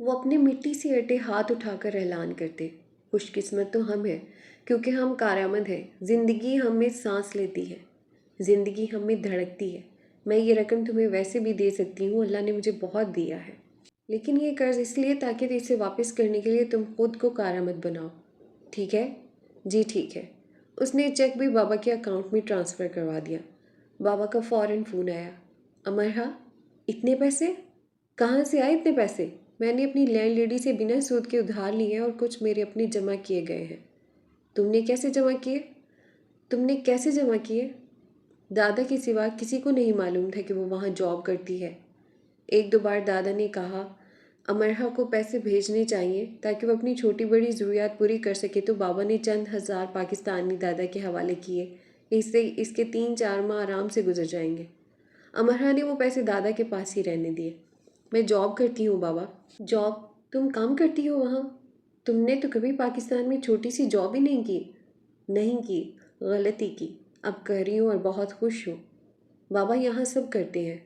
وہ اپنے مٹی سے اٹے ہاتھ اٹھا کر اعلان کرتے، خوش قسمت تو ہم ہیں کیونکہ ہم کارآمد ہیں، زندگی ہم میں سانس لیتی ہے، زندگی ہم میں دھڑکتی ہے۔ میں یہ رقم تمہیں ویسے بھی دے سکتی ہوں، اللہ نے مجھے بہت دیا ہے، لیکن یہ قرض اس لیے تاکہ اسے واپس کرنے کے لیے تم خود کو کارآمد بناؤ، ٹھیک ہے؟ جی ٹھیک ہے۔ اس نے چیک بھی بابا کے اکاؤنٹ میں ٹرانسفر کروا دیا۔ بابا کا فوراً فون آیا، امرہ، اتنے پیسے؟ کہاں سے آئے اتنے پیسے؟ میں نے اپنی لینڈ لیڈی سے بنا سود کے ادھار لیے ہیں اور کچھ میرے اپنے جمع کیے گئے ہیں۔ تم نے کیسے جمع کیے؟ تم نے کیسے جمع کیے؟ دادا کے سوا کسی کو نہیں معلوم تھا کہ وہ وہاں جاب کرتی ہے۔ ایک دو بار دادا نے کہا امرہ کو پیسے بھیجنے چاہیے تاکہ وہ اپنی چھوٹی بڑی ضروریات پوری کر سکے، تو بابا نے چند ہزار پاکستانی دادا کے حوالے کیے، اس کے 3-4 ماہ آرام سے گزر جائیں گے۔ امرہ نے وہ پیسے دادا کے پاس ہی رہنے دیے۔ میں جاب کرتی ہوں بابا۔ جاب؟ تم کام کرتی ہو وہاں؟ تم نے تو کبھی پاکستان میں چھوٹی سی جاب ہی نہیں کی۔ نہیں کی، غلطی کی، اب کر رہی ہوں اور بہت خوش ہوں۔ بابا یہاں سب کرتے ہیں۔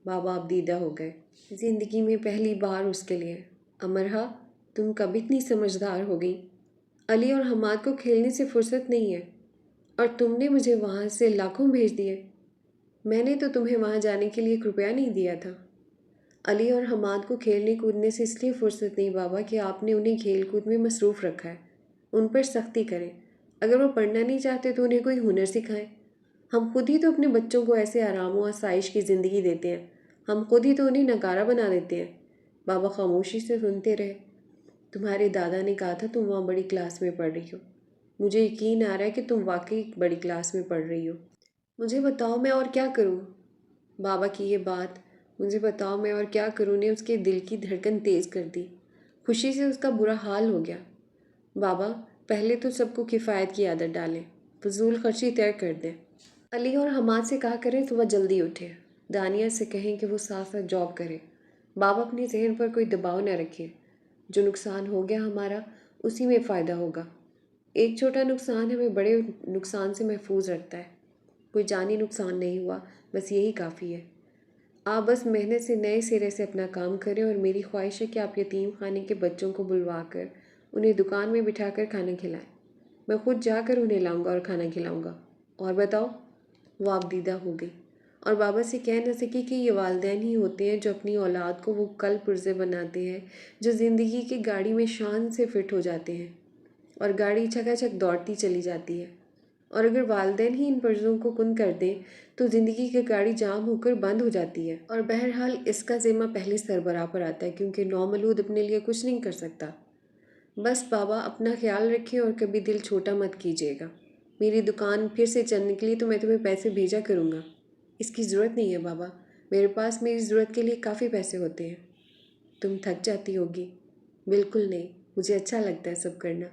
بابا اب دیدہ ہو گئے، زندگی میں پہلی بار اس کے لیے۔ امرہ، تم کب اتنی سمجھدار ہو گئی؟ علی اور حماد کو کھیلنے سے فرصت نہیں ہے، اور تم نے مجھے وہاں سے لاکھوں بھیج دیے۔ میں نے تو تمہیں وہاں جانے کے لیے ایک روپیہ نہیں دیا تھا۔ علی اور حماد کو کھیلنے کودنے سے اس لیے فرصت نہیں بابا کہ آپ نے انہیں کھیل کود میں مصروف رکھا ہے۔ ان پر سختی کریں، اگر وہ پڑھنا نہیں چاہتے تو انہیں کوئی ہنر سکھائیں۔ ہم خود ہی تو اپنے بچوں کو ایسے آرام و آسائش کی زندگی دیتے ہیں، ہم خود ہی تو انہیں نکارہ بنا دیتے ہیں۔ بابا خاموشی سے سنتے رہے۔ تمہارے دادا نے کہا تھا تم وہاں بڑی کلاس میں پڑھ رہی ہو۔ مجھے یقین آ رہا ہے کہ تم واقعی بڑی کلاس میں پڑھ رہی ہو۔ مجھے بتاؤ میں اور کیا کروں؟ بابا کی یہ بات مجھے بتاؤ میں اور کیا کروں نے اس کے دل کی دھڑکن تیز کر دی۔ خوشی سے اس کا برا حال ہو گیا۔ بابا، پہلے تو سب کو کفایت کی عادت ڈالیں، فضول خرچی طے کر دیں۔ علی اور حماد سے کہا کریں صبح جلدی اٹھے، دانیہ سے کہیں کہ وہ ساتھ ساتھ جاب کرے۔ بابا اپنے ذہن پر کوئی دباؤ نہ رکھیں، جو نقصان ہو گیا ہمارا اسی میں فائدہ ہوگا۔ ایک چھوٹا نقصان ہمیں بڑے نقصان سے محفوظ رکھتا ہے۔ کوئی جانی نقصان نہیں ہوا، بس یہی کافی ہے۔ آپ بس محنت سے نئے سرے سے اپنا کام کریں، اور میری خواہش ہے کہ آپ یتیم خانے کے بچوں کو بلوا کر انہیں دکان میں بٹھا کر کھانا کھلائیں۔ میں خود جا کر انہیں لاؤں گا اور کھانا کھلاؤں گا۔ اور بتاؤ؟ وہ آپ دیدہ ہو گئی اور بابا سے کہہ نہ سکی کہ یہ والدین ہی ہوتے ہیں جو اپنی اولاد کو وہ کل پرزے بناتے ہیں جو زندگی کی گاڑی میں شان سے فٹ ہو جاتے ہیں، اور گاڑی چکا چک دوڑتی چلی جاتی ہے۔ اور اگر والدین ہی ان پرزوں کو کن کر دیں تو زندگی کی گاڑی جام ہو کر بند ہو جاتی ہے، اور بہرحال اس کا ذمہ پہلے سربراہ پر آتا ہے، کیونکہ نومولود اپنے لیے کچھ نہیں کر سکتا۔ بس بابا اپنا خیال رکھیں اور کبھی دل چھوٹا مت کیجیے گا۔ میری دکان پھر سے چلنے کے لیے تو میں تمہیں پیسے بھیجا کروں گا۔ اس کی ضرورت نہیں ہے بابا، میرے پاس میری ضرورت کے لیے کافی پیسے ہوتے ہیں۔ تم تھک جاتی ہوگی۔ بالکل نہیں، مجھے اچھا لگتا ہے سب کرنا۔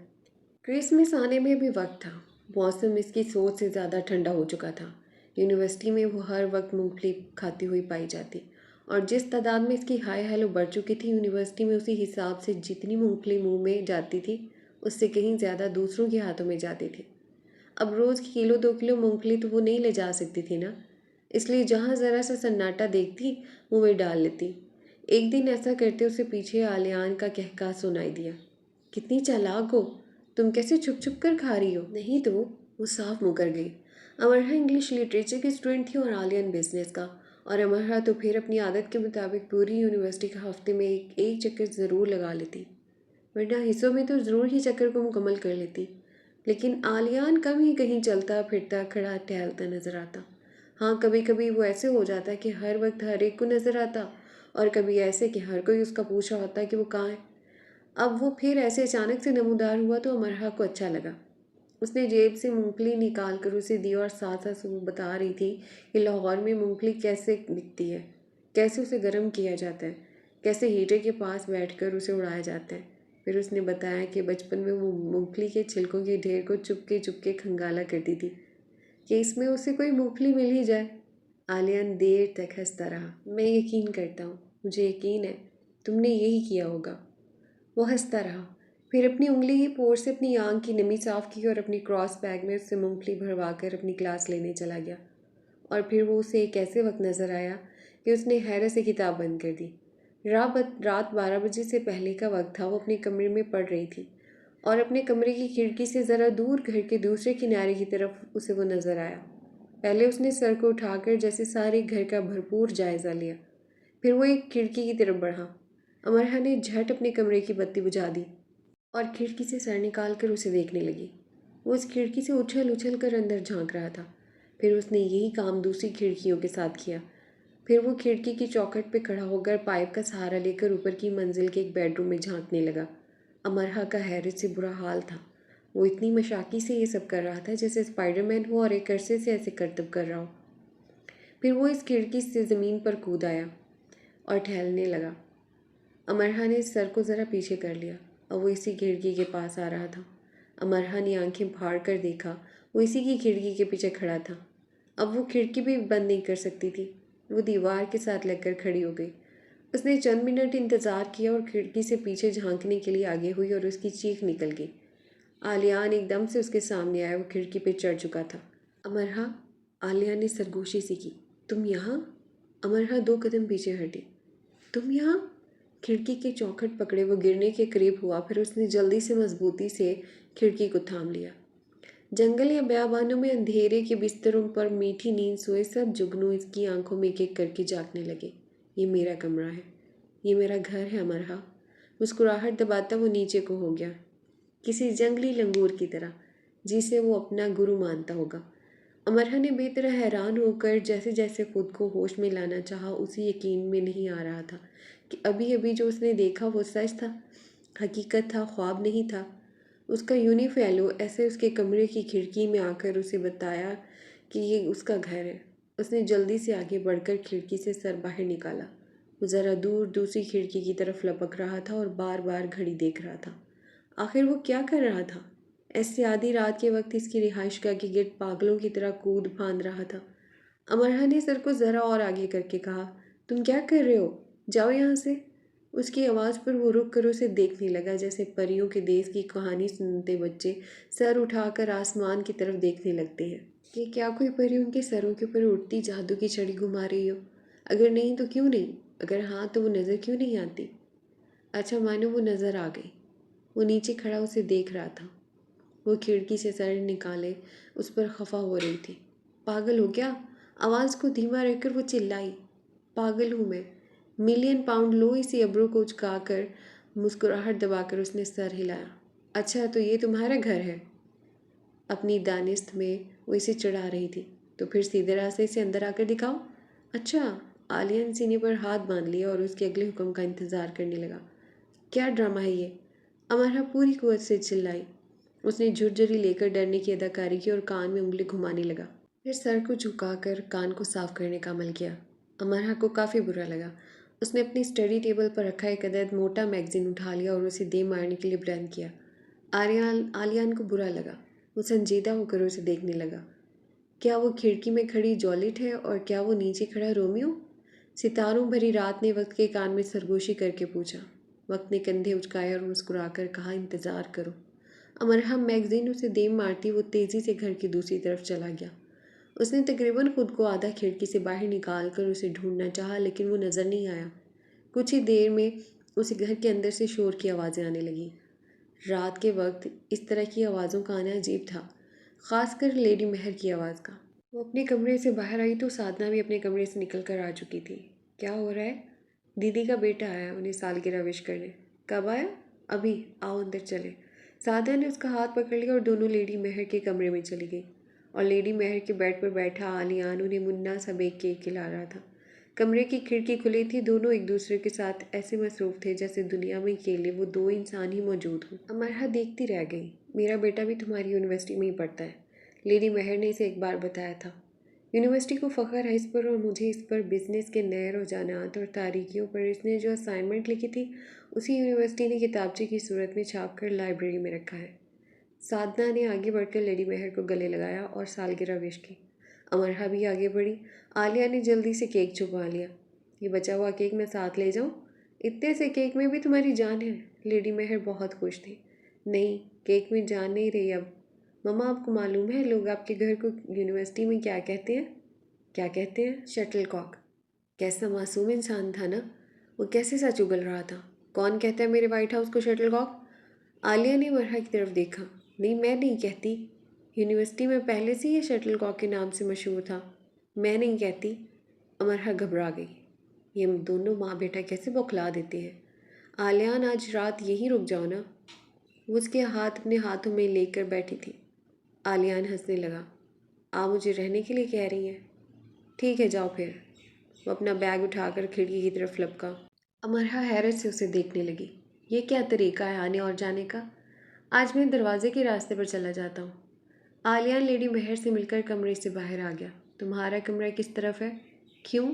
کرسمس آنے میں بھی وقت تھا، موسم اس کی سوچ سے زیادہ ٹھنڈا ہو چکا تھا۔ یونیورسٹی میں وہ ہر وقت مونگ پھلی کھاتی ہوئی پائی جاتی، اور جس تعداد میں اس کی ہائی ہیلو بڑھ چکی تھی، یونیورسٹی میں اسی حساب سے جتنی مونگ پھلی منہ میں جاتی تھی اس سے کہیں زیادہ دوسروں کے ہاتھوں میں جاتی تھی۔ اب روز کی 1-2 کلو مونگ پھلی تو وہ نہیں لے جا سکتی تھی نا، اس لیے جہاں ذرا سا سناٹا دیکھتی منہ میں ڈال لیتی۔ ایک دن ایسا کرتے اسے پیچھے آلیان کا کہکہا سنائی دیا، کتنی چالاک ہو تم، کیسے چھپ چھپ کر کھا رہی ہو؟ نہیں تو وہ صاف مکر گئی۔ امرہ انگلش لٹریچر کی اسٹوڈنٹ تھی اور آلیان بزنس کا، اور امرہ تو پھر اپنی عادت کے مطابق پوری یونیورسٹی کا ہفتے میں ایک چکر ضرور لگا لیتی، ورنہ حصوں میں تو ضرور ہی چکر کو مکمل کر لیتی۔ لیکن آلیان کم ہی کہیں چلتا پھرتا کھڑا ٹہلتا نظر آتا۔ ہاں کبھی کبھی وہ ایسے ہو جاتا کہ ہر وقت ہر ایک کو نظر آتا، اور کبھی ایسے کہ ہر کوئی اس کا پوچھا ہوتا کہ وہ کہاں ہے۔ اب وہ پھر ایسے اچانک سے نمودار ہوا تو امرہ کو اچھا لگا۔ اس نے جیب سے مونگ پھلی نکال کر اسے دی، اور ساتھ ساتھ وہ بتا رہی تھی کہ لاہور میں مونگ پھلی کیسے بکتی ہے، کیسے اسے گرم کیا جاتا ہے، کیسے ہیٹر کے پاس بیٹھ کر اسے اڑایا جاتا ہے۔ پھر اس نے بتایا کہ بچپن میں وہ مونگ پھلی کے چھلکوں کے ڈھیر کو چپ کے کھنگالا کرتی تھی کہ اس میں اسے کوئی مونگ پھلی مل ہی جائے۔ آلیان دیر تک ہنستا رہا۔ میں یقین کرتا ہوں، مجھے یقین ہے تم نے یہی کیا ہوگا۔ وہ ہنستا رہا، پھر اپنی انگلی ہی پور سے اپنی آنکھ کی نمی صاف کی اور اپنی کراس بیگ میں اس سے مونگ پھلی بھروا کر اپنی کلاس لینے چلا گیا۔ اور پھر وہ اسے ایک ایسے وقت نظر آیا کہ اس نے حیرت سے کتاب بند کر دی۔ رات 12 بجے سے پہلے کا وقت تھا۔ وہ اپنے کمرے میں پڑھ رہی تھی اور اپنے کمرے کی کھڑکی سے ذرا دور گھر کے دوسرے کنارے کی طرف اسے وہ نظر آیا۔ پہلے اس نے سر کو اٹھا کر جیسے سارے گھر کا بھرپور جائزہ لیا، پھر وہ ایک کھڑکی کی طرف بڑھا۔ امرہ نے جھٹ اپنے کمرے کی بتی بجھا دی اور کھڑکی سے سر نکال کر اسے دیکھنے لگی۔ وہ اس کھڑکی سے اچھل اچھل کر اندر جھانک رہا تھا۔ پھر اس نے یہی کام دوسری کھڑکیوں کے ساتھ کیا۔ پھر وہ کھڑکی کی چوکھٹ پہ کھڑا ہو کر پائپ کا سہارا لے کر اوپر کی منزل کے ایک بیڈ روم میں جھانکنے لگا۔ امرہ کا حیرت سے برا حال تھا۔ وہ اتنی مشاقی سے یہ سب کر رہا تھا جیسے اسپائڈر مین ہو اور ایک عرصے سے ایسے کرتب کر رہا ہو۔ پھر وہ اس کھڑکی سے زمین پر کود آیا اور ٹہلنے لگا۔ امرہ نے سر کو ذرا پیچھے کر لیا اور وہ اسی کھڑکی کے پاس آ رہا تھا۔ امرہ نے آنکھیں پھاڑ کر دیکھا، وہ اسی کی کھڑکی کے پیچھے کھڑا تھا۔ اب وہ کھڑکی بھی بند نہیں کر سکتی تھی۔ وہ دیوار کے ساتھ لگ کر کھڑی ہو گئی۔ اس نے چند منٹ انتظار کیا اور کھڑکی سے پیچھے جھانکنے کے لیے آگے ہوئی اور اس کی چیخ نکل گئی۔ عالیان ایک دم سے اس کے سامنے آیا۔ وہ کھڑکی پہ چڑھ چکا تھا۔ امرہ، عالیہ نے سرگوشی سی کی، تم یہاں؟ امرہ 2 قدم پیچھے ہٹی۔ تم یہاں؟ کھڑکی کے چوکھٹ پکڑے وہ گرنے کے قریب ہوا، پھر اس نے جلدی سے مضبوطی سے کھڑکی کو تھام لیا۔ جنگل یا بیابانوں میں اندھیرے کے بستروں پر میٹھی نیند سوئے سب جگنو اس کی آنکھوں میں ایک ایک کر کے جاگنے لگے۔ یہ میرا کمرہ ہے، یہ میرا گھر ہے امرہ۔ مسکراہٹ دباتا وہ نیچے کو ہو گیا، کسی جنگلی لنگور کی طرح جسے وہ اپنا گرو مانتا ہوگا۔ امرہ نے بے طرح حیران ہو کر جیسے جیسے خود کو ہوش میں لانا چاہا، اسے یقین میں نہیں آ رہا تھا کہ ابھی ابھی جو اس نے دیکھا وہ سچ تھا، حقیقت تھا، خواب نہیں تھا۔ اس کا یونی فیلو ایسے اس کے کمرے کی کھڑکی میں آ کر اسے بتایا کہ یہ اس کا گھر ہے۔ اس نے جلدی سے آگے بڑھ کر کھڑکی سے سر باہر نکالا۔ وہ ذرا دور دوسری کھڑکی کی طرف لپک رہا تھا اور بار بار گھڑی دیکھ رہا تھا۔ آخر وہ کیا کر رہا تھا؟ ایسے آدھی رات کے وقت اس کی رہائش گاہ کے گرد پاگلوں کی طرح کود پھاند رہا تھا۔ امرہ نے سر کو ذرا اور آگے کر کے کہا، تم کیا کر رہے ہو؟ جاؤ یہاں سے۔ اس کی آواز پر وہ رک کر اسے دیکھنے لگا جیسے پریوں کے دیس کی کہانی سنتے بچے سر اٹھا کر آسمان کی طرف دیکھنے لگتے ہیں کہ کیا کوئی پری ان کے سروں کے اوپر اڑتی جادو کی چھڑی گھما رہی ہو۔ اگر نہیں تو کیوں نہیں؟ اگر ہاں تو وہ نظر کیوں نہیں آتی؟ اچھا مانو وہ نظر آ گئی۔ وہ نیچے کھڑا اسے دیکھ رہا تھا۔ وہ کھڑکی سے سر نکالے اس پر خفا ہو رہی تھی۔ پاگل ہو کیا؟ آواز کو دھیما رکھ کر وہ چلائی۔ پاگل ہوں میں۔ ملین پاؤنڈ لو اسی ابرو کو اچکا کر مسکراہٹ دبا کر اس نے سر ہلایا۔ اچھا تو یہ تمہارا گھر ہے؟ اپنی دانست میں وہ اسے چڑھا رہی تھی۔ تو پھر سیدھے راستے سے اندر آ کر دکھاؤ۔ اچھا۔ عالیہ نے سینے پر ہاتھ باندھ لیا اور اس کے اگلے حکم کا انتظار کرنے لگا۔ کیا ڈرامہ ہے یہ؟ امرہ پوری قوت سے چلائی۔ اس نے جھرجھری لے کر ڈرنے کی اداکاری کی اور کان میں انگلی گھمانے لگا، پھر سر کو جھکا کر کان کو صاف کرنے کا عمل کیا۔ امرہ کو کافی برا لگا۔ اس نے اپنی اسٹڈی ٹیبل پر رکھا ایک عدد موٹا میگزین اٹھا لیا اور اسے دے مارنے کے لیے بلند کیا۔ عالیان کو برا لگا۔ وہ سنجیدہ ہو کر اسے دیکھنے لگا۔ کیا وہ کھڑکی میں کھڑی جولیٹ ہے اور کیا وہ نیچے کھڑا رومیو؟ ستاروں بھری رات نے وقت کے کان میں سرگوشی کر کے پوچھا۔ وقت نے کندھے اچکائے اور مسکرا کر کہا، انتظار کرو۔ امرہ میگزین اسے دیم مارتی وہ تیزی سے گھر کی دوسری طرف چلا گیا۔ اس نے تقریباً خود کو آدھا کھڑکی سے باہر نکال کر اسے ڈھونڈنا چاہا لیکن وہ نظر نہیں آیا۔ کچھ ہی دیر میں اسے گھر کے اندر سے شور کی آوازیں آنے لگیں۔ رات کے وقت اس طرح کی آوازوں کا آنا عجیب تھا، خاص کر لیڈی مہر کی آواز کا۔ وہ اپنے کمرے سے باہر آئی تو سادھنا بھی اپنے کمرے سے نکل کر آ چکی تھی۔ کیا ہو رہا ہے؟ دیدی کا بیٹا آیا انہیں سالگرہ وش کرنے۔ کب آیا؟ ابھی۔ آؤ اندر چلے۔ سادھنا نے اس کا ہاتھ پکڑ لیا اور دونوں لیڈی مہر کے کمرے میں چلی گئی، اور لیڈی مہر کے بیڈ پر بیٹھا عالیان انہیں منا سا بیک کیک کھلا رہا تھا۔ کمرے کی کھڑکی کھلی تھی، دونوں ایک دوسرے کے ساتھ ایسے مصروف تھے جیسے دنیا میں اکیلے وہ دو انسان ہی موجود ہوں۔ امرہ دیکھتی رہ گئی۔ میرا بیٹا بھی تمہاری یونیورسٹی میں ہی پڑھتا ہے، لیڈی مہر نے اسے ایک بار بتایا تھا۔ یونیورسٹی کو فخر ہے اس پر، اور مجھے اس پر بزنس کے نئے رجحانات اور تاریکیوں پر اس نے جو اسائنمنٹ لکھی تھی اسی یونیورسٹی نے کتابچے کی صورت میں چھاپ کر لائبریری میں رکھا ہے۔ سادھنا نے آگے بڑھ کر لیڈی مہر کو گلے لگایا اور سالگرہ وش کی۔ امرہ بھی آگے بڑھی۔ عالیہ نے جلدی سے کیک چھپا لیا۔ یہ بچا ہوا کیک میں ساتھ لے جاؤں؟ اتنے سے کیک میں بھی تمہاری جان ہے؟ لیڈی مہر بہت خوش تھی۔ نہیں، کیک میں جان نہیں رہی اب۔ مما آپ کو معلوم ہے لوگ آپ کے گھر کو یونیورسٹی میں کیا کہتے ہیں؟ کیا کہتے ہیں؟ شٹل کاک۔ کیسا معصوم انسان تھا نا؟ وہ کیسے سچ اگل رہا تھا؟ کون کہتا ہے میرے وائٹ ہاؤس کو شٹل کاک؟ عالیہ نے امرحا کی طرف دیکھا۔ نہیں، میں نہیں کہتی۔ یونیورسٹی میں پہلے سے یہ شٹل کاک کے نام سے مشہور تھا۔ میں نہیں کہتی۔ امرحا گھبرا گئی۔ یہ دونوں ماں بیٹا کیسے بوکھلا دیتے ہیں؟ عالیان آج رات یہیں رک جاؤ نا۔ وہ اس کے ہاتھ اپنے ہاتھوں میں لے کر بیٹھی تھی۔ عالیان ہنسنے لگا۔ آپ مجھے رہنے کے لیے کہہ رہی ہیں؟ ٹھیک ہے جاؤ پھر۔ وہ اپنا بیگ اٹھا کر کھڑکی کی طرف لپکا۔ امرحا حیرت سے اسے دیکھنے لگی۔ یہ کیا طریقہ ہے آنے اور جانے کا؟ آج میں دروازے کے راستے پر چلا جاتا ہوں۔ عالیان لیڈی مہر سے مل کر کمرے سے باہر آ گیا۔ تمہارا کمرہ کس طرف ہے؟ کیوں؟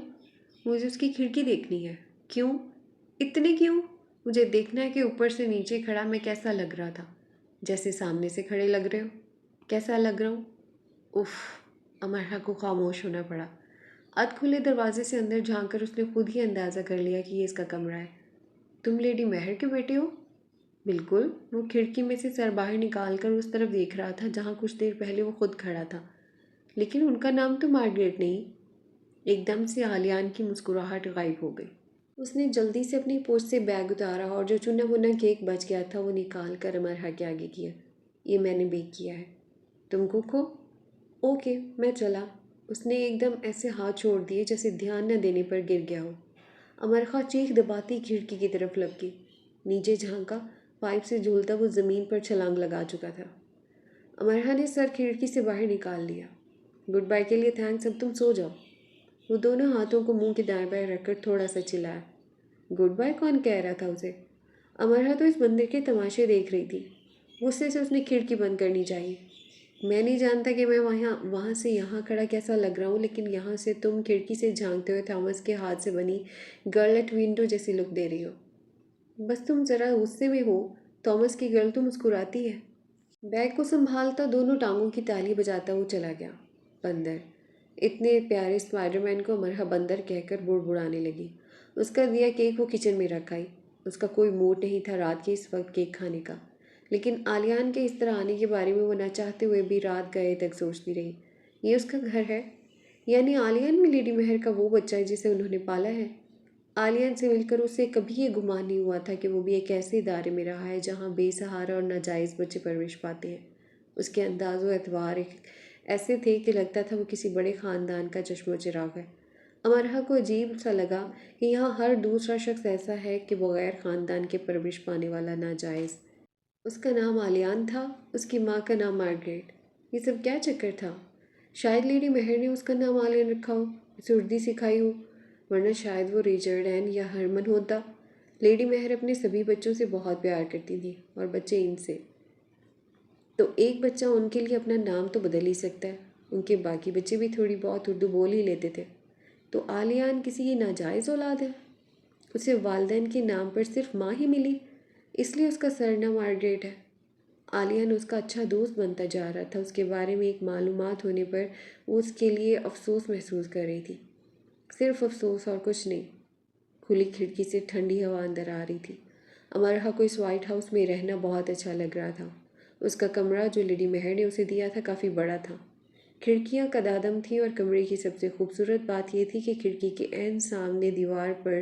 مجھے اس کی کھڑکی دیکھنی ہے۔ کیوں؟ اتنے کیوں؟ مجھے دیکھنا ہے کہ اوپر سے نیچے کھڑا میں کیسا لگ رہا تھا۔ جیسے سامنے سے کھڑے لگ رہے ہو۔ کیسا لگ رہا ہوں؟ اف! امرحا کو خاموش ہونا پڑا۔ ادھ کھلے دروازے سے اندر جھانک کر اس نے خود ہی اندازہ کر لیا کہ یہ اس کا کمرہ ہے۔ تم لیڈی مہر کے بیٹے ہو؟ بالکل۔ وہ کھڑکی میں سے سر باہر نکال کر اس طرف دیکھ رہا تھا جہاں کچھ دیر پہلے وہ خود کھڑا تھا۔ لیکن ان کا نام تو مارگریٹ نہیں۔ ایک دم سے عالیان کی مسکراہٹ غائب ہو گئی۔ اس نے جلدی سے اپنی پوچھ سے بیگ اتارا اور جو چنا بنا کیک بچ گیا تھا وہ نکال کر امرحا کے آگے کیا۔ یہ میں نے بیک کیا ہے۔ تم کوک ہو؟ اوکے، میں چلا۔ اس نے ایک دم ایسے ہاتھ چھوڑ دیے جیسے دھیان نہ دینے پر گر گیا ہو۔ امرحا چیخ دباتی کھڑکی کی طرف لپکی۔ نیچے جھانکا۔ پائپ سے جھولتا وہ زمین پر چھلانگ لگا چکا تھا۔ امرحا نے سر کھڑکی سے باہر نکال لیا۔ گڈ بائی کے لیے تھینکس، اب تم سو جاؤ۔ وہ دونوں ہاتھوں کو منہ کے دائیں بائیں رکھ کر تھوڑا سا چلایا۔ گڈ بائی کون کہہ رہا تھا اسے؟ امرحا تو اس بندر کے تماشے دیکھ رہی تھی۔ غصے سے اس نے کھڑکی بند کرنی چاہیے۔ میں نہیں جانتا کہ میں وہاں سے یہاں کھڑا کیسا لگ رہا ہوں، لیکن یہاں سے تم کھڑکی سے جھانکتے ہوئے تھامس کے ہاتھ سے بنی گرل ایٹ ونڈو جیسی لک دے رہی ہو۔ بس تم ذرا غصے میں ہو۔ تھامس کی گرل تو مسکراتی ہے۔ بیگ کو سنبھالتا دونوں ٹانگوں کی تالی بجاتا وہ چلا گیا۔ بندر! اتنے پیارے اسپائڈر مین کو امرحا بندر کہہ کر بڑبڑانے لگی۔ اس کا دیا کیک وہ کچن میں رکھ آئی۔ اس کا کوئی موڈ نہیں تھا رات کے اس وقت کیک کھانے کا، لیکن عالیان کے اس طرح آنے کے بارے میں وہ نہ چاہتے ہوئے بھی رات گئے تک سوچتی رہی۔ یہ اس کا گھر ہے؟ یعنی عالیان میں لیڈی مہر کا وہ بچہ ہے جسے انہوں نے پالا ہے؟ عالیان سے مل کر اسے کبھی یہ گمان نہیں ہوا تھا کہ وہ بھی ایک ایسے ادارے میں رہا ہے جہاں بے سہارا اور ناجائز بچے پرورش پاتے ہیں۔ اس کے انداز و اعتبار ایسے تھے کہ لگتا تھا وہ کسی بڑے خاندان کا چشم و چراغ ہے۔ امرحا کو عجیب سا لگا کہ یہاں ہر دوسرا شخص ایسا ہے کہ بغیر خاندان کے پرورش پانے والا ناجائز۔ اس کا نام عالیان تھا، اس کی ماں کا نام مارگریٹ۔ یہ سب کیا چکر تھا؟ شاید لیڈی مہر نے اس کا نام عالیان رکھا ہو، اسے اردو سکھائی ہو، ورنہ شاید وہ ریچرڈ این یا ہرمن ہوتا۔ لیڈی مہر اپنے سبھی بچوں سے بہت پیار کرتی تھی اور بچے ان سے۔ تو ایک بچہ ان کے لیے اپنا نام تو بدل ہی سکتا ہے۔ ان کے باقی بچے بھی تھوڑی بہت اردو بول ہی لیتے تھے۔ تو عالیان کسی کی ناجائز اولاد ہے؟ اسے والدین کے نام پر صرف ماں ہی ملی، اس لیے اس کا سرنام مارگریٹ ہے۔ عالیان اس کا اچھا دوست بنتا جا رہا تھا۔ اس کے بارے میں ایک معلومات ہونے پر وہ اس کے لیے افسوس محسوس کر رہی تھی۔ صرف افسوس اور کچھ نہیں۔ کھلی کھڑکی سے ٹھنڈی ہوا اندر آ رہی تھی۔ امرحا کو اس وائٹ ہاؤس میں رہنا بہت اچھا لگ رہا تھا۔ اس کا کمرہ جو لیڈی مہر نے اسے دیا تھا کافی بڑا تھا۔ کھڑکیاں قدادم تھیں اور کمرے کی سب سے خوبصورت بات یہ تھی کہ کھڑکی کے عین سامنے دیوار پر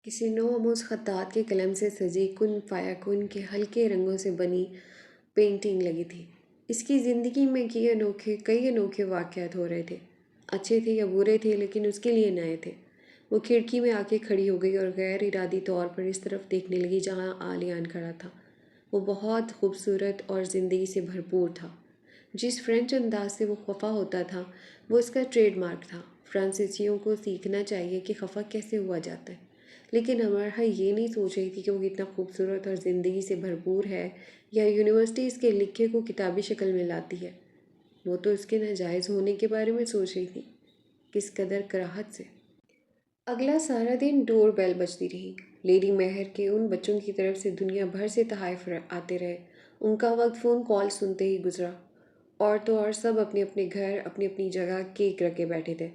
کسی نو آموز خطاط کے قلم سے سجی کن فایا کن کے ہلکے رنگوں سے بنی پینٹنگ لگی تھی۔ اس کی زندگی میں کئی انوکھے واقعات ہو رہے تھے، اچھے تھے یا برے تھے لیکن اس کے لیے نئے تھے۔ وہ کھڑکی میں آ کے کھڑی ہو گئی اور غیر ارادی طور پر اس طرف دیکھنے لگی جہاں عالیان کھڑا تھا۔ وہ بہت خوبصورت اور زندگی سے بھرپور تھا۔ جس فرینچ انداز سے وہ خفا ہوتا تھا وہ اس کا ٹریڈ مارک تھا۔ فرانسیسیوں کو سیکھنا چاہیے کہ خفا کیسے ہوا جاتا ہے۔ لیکن امرحا یہ نہیں سوچ رہی تھی کہ وہ کتنا خوبصورت اور زندگی سے بھرپور ہے یا یونیورسٹی اس کے لکھے کو کتابی شکل میں لاتی ہے۔ وہ تو اس کے ناجائز ہونے کے بارے میں سوچ رہی تھی، کس قدر کراہت سے۔ اگلا سارا دن ڈور بیل بجتی رہی۔ لیڈی مہر کے ان بچوں کی طرف سے دنیا بھر سے تحائف آتے رہے۔ ان کا وقت فون کال سنتے ہی گزرا۔ اور تو اور سب اپنے اپنے گھر اپنی اپنی جگہ کیک رکھے بیٹھے تھے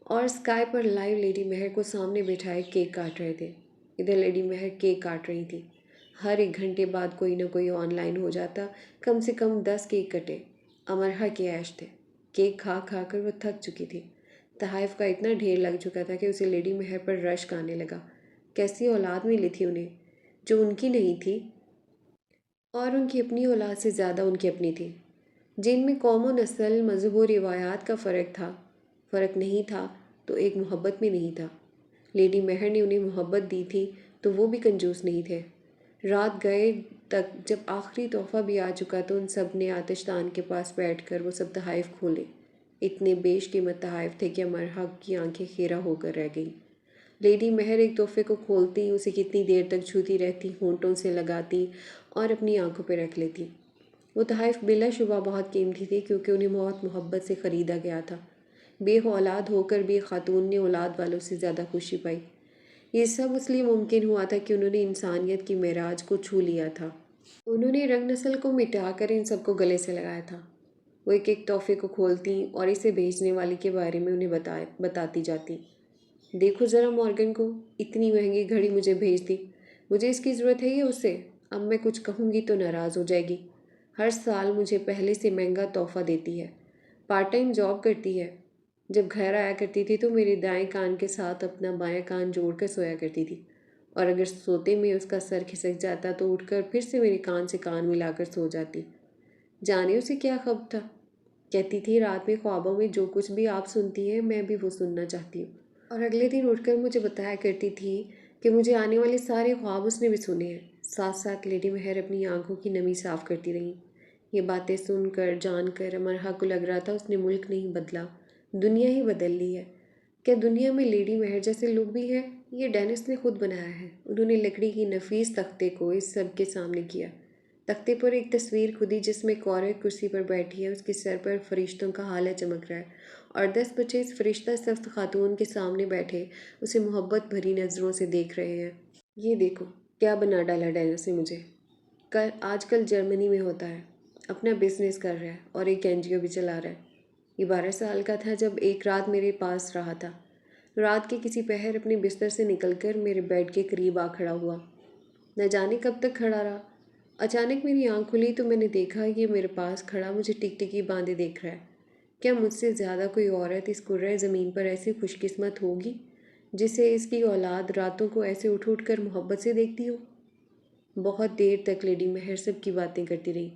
اور اسکائی پر لائیو لیڈی مہر کو سامنے بٹھائے کیک کاٹ رہے تھے۔ ادھر لیڈی مہر کیک کاٹ رہی تھی۔ ہر ایک گھنٹے بعد کوئی نہ کوئی آن لائن ہو جاتا، کم سے کم 10 کیک کٹے۔ امرحا کے عیش تھے۔ کیک کھا کھا کر وہ تھک چکی تھی۔ تحائف کا اتنا ڈھیر لگ چکا تھا کہ اسے لیڈی مہر پر رشک آنے لگا۔ کیسی اولاد ملی تھی انہیں جو ان کی نہیں تھی، اور ان کی اپنی اولاد سے زیادہ ان کی اپنی تھی، جن میں قوم و نسل، مذہب و روایات کا فرق نہیں تھا تو ایک محبت میں نہیں تھا۔ لیڈی مہر نے انہیں محبت دی تھی تو وہ بھی کنجوس نہیں تھے۔ رات گئے تک جب آخری تحفہ بھی آ چکا تو ان سب نے آتش دان کے پاس بیٹھ کر وہ سب تحائف کھولے۔ اتنے بیش قیمت تحائف تھے کہ امرحا کی آنکھیں خیرہ ہو کر رہ گئیں۔ لیڈی مہر ایک تحفے کو کھولتی، اسے کتنی دیر تک چھوتی رہتی، ہونٹوں سے لگاتی اور اپنی آنکھوں پہ رکھ لیتی۔ وہ تحائف بلا شبہ بہت قیمتی تھے کیونکہ انہیں بہت محبت سے خریدا گیا تھا۔ بے اولاد ہو کر بھی خاتون نے اولاد والوں سے زیادہ خوشی پائی۔ یہ سب اس لیے ممکن ہوا تھا کہ انہوں نے انسانیت کی معراج کو چھو لیا تھا۔ انہوں نے رنگ نسل کو مٹا کر ان سب کو گلے سے لگایا تھا۔ وہ ایک ایک تحفے کو کھولتی اور اسے بھیجنے والی کے بارے میں انہیں بتاتی جاتی۔ دیکھو ذرا مورگن کو، اتنی مہنگی گھڑی مجھے بھیج دی، مجھے اس کی ضرورت ہے یا اسے؟ اب میں کچھ کہوں گی تو ناراض ہو جائے گی۔ ہر سال مجھے پہلے سے مہنگا تحفہ دیتی ہے، پارٹ ٹائم جاب کرتی ہے۔ جب گھر آیا کرتی تھی تو میرے دائیں کان کے ساتھ اپنا بائیں کان جوڑ کر سویا کرتی تھی، اور اگر سوتے میں اس کا سر کھسک جاتا تو اٹھ کر پھر سے میرے کان سے کان ملا کر سو جاتی۔ جانے اسے کیا خبر تھا، کہتی تھی رات میں خوابوں میں جو کچھ بھی آپ سنتی ہیں میں بھی وہ سننا چاہتی ہوں، اور اگلے دن اٹھ کر مجھے بتایا کرتی تھی کہ مجھے آنے والے سارے خواب اس نے بھی سنے ہیں۔ ساتھ ساتھ لیڈی مہر اپنی آنکھوں کی نمی صاف کرتی رہیں۔ یہ باتیں سن کر جان کر امرحا کو لگ رہا تھا اس نے ملک نہیں بدلا، دنیا ہی بدل لی ہے۔ کیا دنیا میں لیڈی مہر جیسے لوگ بھی ہیں؟ یہ ڈینس نے خود بنایا ہے۔ انہوں نے لکڑی کی نفیس تختے کو اس سب کے سامنے کیا۔ تختے پر ایک تصویر کھدی جس میں ایک عورت کرسی پر بیٹھی ہے، اس کے سر پر فرشتوں کا حالہ چمک رہا ہے، اور 10 بچے اس فرشتہ سفت خاتون کے سامنے بیٹھے اسے محبت بھری نظروں سے دیکھ رہے ہیں۔ یہ دیکھو کیا بنا ڈالا ڈینس نے مجھے۔ آج کل جرمنی میں ہوتا ہے، اپنا بزنس کر رہا ہے اور ایک NGO بھی چلا رہا ہے۔ یہ 12 سال کا تھا جب ایک رات میرے پاس رہا تھا۔ رات کے کسی پہر اپنے بستر سے نکل کر میرے بیڈ کے قریب آ کھڑا ہوا۔ نہ جانے کب تک کھڑا رہا۔ اچانک میری آنکھ کھلی تو میں نے دیکھا یہ میرے پاس کھڑا مجھے ٹکٹکی باندھے دیکھ رہا ہے۔ کیا مجھ سے زیادہ کوئی عورت اس کرۂ زمین پر ایسی خوش قسمت ہوگی جسے اس کی اولاد راتوں کو ایسے اٹھ اٹھ کر محبت سے دیکھتی ہو؟ بہت دیر تک لیڈی مہر سب کی باتیں کرتی رہی،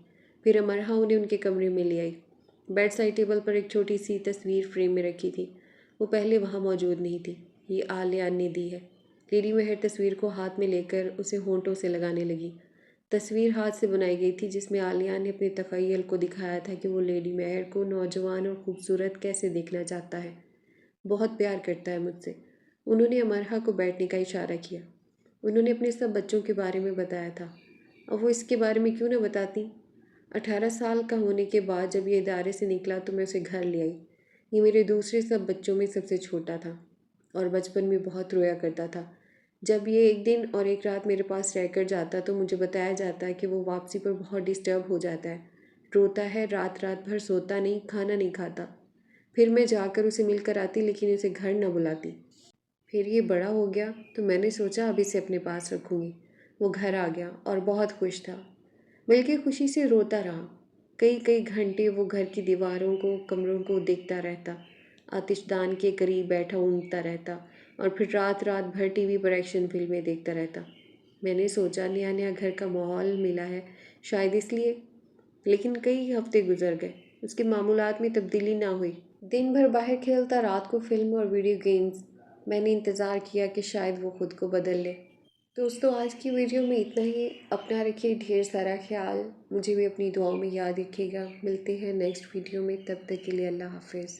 پھر امرحا انہیں ان کے کمرے میں لے آئی۔ بیڈ سائڈ ٹیبل پر ایک چھوٹی سی تصویر فریم میں رکھی تھی، وہ پہلے وہاں موجود نہیں تھی۔ یہ آلیہ نے دی ہے۔ لیڈی مہر تصویر کو ہاتھ میں لے کر اسے ہونٹوں سے لگانے لگی۔ تصویر ہاتھ سے بنائی گئی تھی جس میں عالیہ نے اپنے تخیل کو دکھایا تھا کہ وہ لیڈی مہر کو نوجوان اور خوبصورت کیسے دیکھنا چاہتا ہے۔ بہت پیار کرتا ہے مجھ سے۔ انہوں نے امرحا کو بیٹھنے کا اشارہ کیا۔ انہوں نے اپنے سب بچوں کے بارے میں بتایا تھا، اور وہ اس کے بارے میں کیوں نہ بتاتی؟ 18 سال کا ہونے کے بعد جب یہ ادارے سے نکلا تو میں اسے گھر لے آئی۔ یہ میرے دوسرے سب بچوں میں سب سے چھوٹا تھا اور بچپن میں بہت رویا کرتا تھا۔ جب یہ ایک دن اور ایک رات میرے پاس رہ کر جاتا تو مجھے بتایا جاتا ہے کہ وہ واپسی پر بہت ڈسٹرب ہو جاتا ہے، روتا ہے، رات رات بھر سوتا نہیں، کھانا نہیں کھاتا۔ پھر میں جا کر اسے مل کر آتی لیکن اسے گھر نہ بلاتی۔ پھر یہ بڑا ہو گیا تو میں نے سوچا اب اسے اپنے پاس رکھوں گی۔ وہ گھر آ گیا اور بہت خوش تھا، بلکہ خوشی سے روتا رہا۔ کئی گھنٹے وہ گھر کی دیواروں کو، کمروں کو دیکھتا رہتا، آتش دان کے قریب بیٹھا اونگتا رہتا، اور پھر رات بھر ٹی وی پر ایکشن فلمیں دیکھتا رہتا۔ میں نے سوچا نیا نیا گھر کا ماحول ملا ہے شاید اس لیے، لیکن کئی ہفتے گزر گئے، اس کے معمولات میں تبدیلی نہ ہوئی۔ دن بھر باہر کھیلتا، رات کو فلم اور ویڈیو گیمز۔ میں نے انتظار کیا کہ شاید وہ خود کو بدل لے۔ دوستو آج کی ویڈیو میں اتنا ہی۔ اپنا رکھیے ڈھیر سارا خیال، مجھے بھی اپنی دعاؤں میں یاد رکھیے گا۔ ملتے ہیں نیکسٹ ویڈیو میں، تب تک کے لیے اللہ حافظ۔